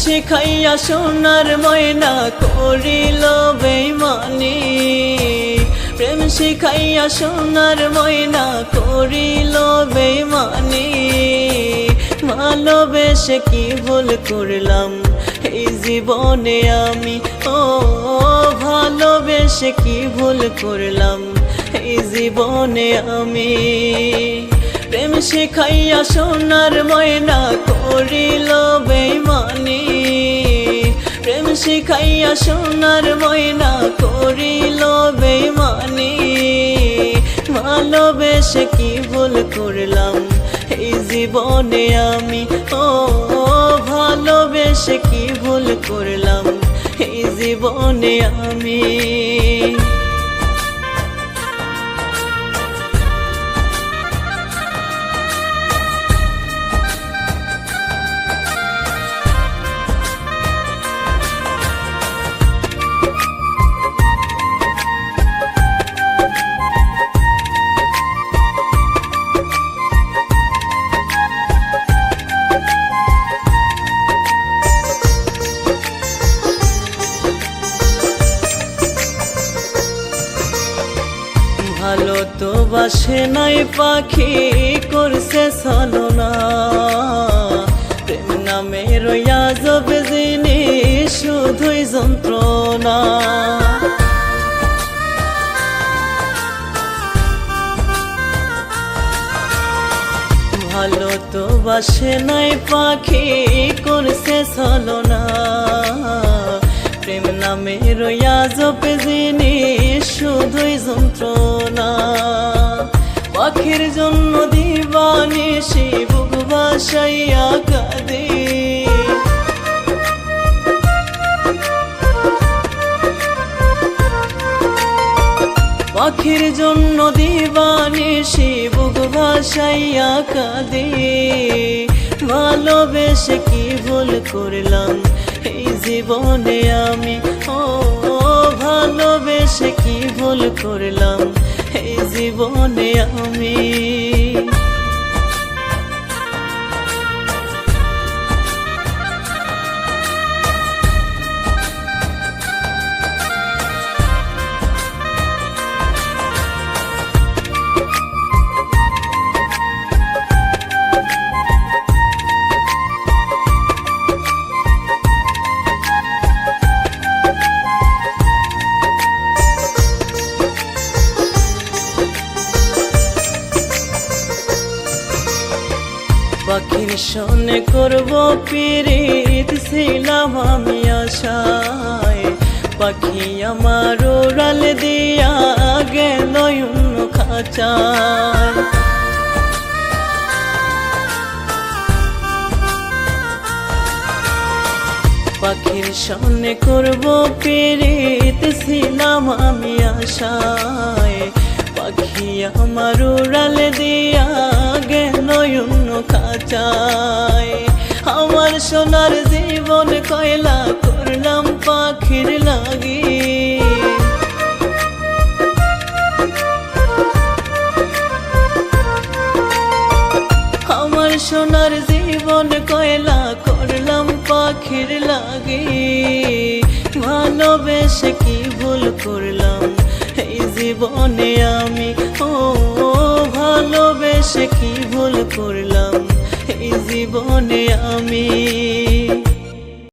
শিখাইয়া সোনার ময়না করিল বেইমানি, প্রেম শিখাইয়া সোনার ময়না করিল বেইমানি। ভালোবেসে কি ভুল করলাম এই জীবনে আমি, ও ভালোবেসে কি ভুল করলাম এই জীবনে আমি। প্রেম শিখাইয়া সোনার ময়না করিল বেইমানি, প্রেম শিখাইয়া সোনার ময়না করিল বেইমানি। ভালোবেসে কি ভুল করলাম এই জীবনে আমি, ও ভালোবেসে কি ভুল করলাম এই জীবনে আমি। ভালো তো বাসে নাই পাখি করছে ছলনা, প্রেম নামে রইয়া যাবে জিনিস শুধুই যন্ত্রণা। ভালো তো বাসে নাই পাখি করছে ছলনা, প্রেম নামে রইয়া যাবে জিনিস শুধুই যন্ত্রণা। পাখির জন্য দিবানিশি বুক ভাসাইয়া কাঁদে, পাখির জন্য দিবানিশি বুক ভাসাইয়া কাঁদে। ভালোবেসে কি ভুল করলাম এই জীবনে আমি, ও ভালোবেসে কি ভুল করলাম এই জীবনে আমি। পাখির সনে করব পিরিত ছিলাম আমি আশায়, পাখি আমার উড়াল দিয়া গেল অন্য খাঁচায়। পাখির সনে করব পিরিত ছিলাম আমি আশায়, পাখি আমার উড়াল দিয়া গেল অন্য খাঁচায়। আমার সোনার জীবন কয়লা করলাম পাখির লাগি, আমার সোনার জীবন কয়লা করলাম পাখির লাগি। ভালোবেসে কি ভুল করলাম এই জীবনে আমি, ও ভালোবেসে কি ভুল করলাম এই জীবনে আমি।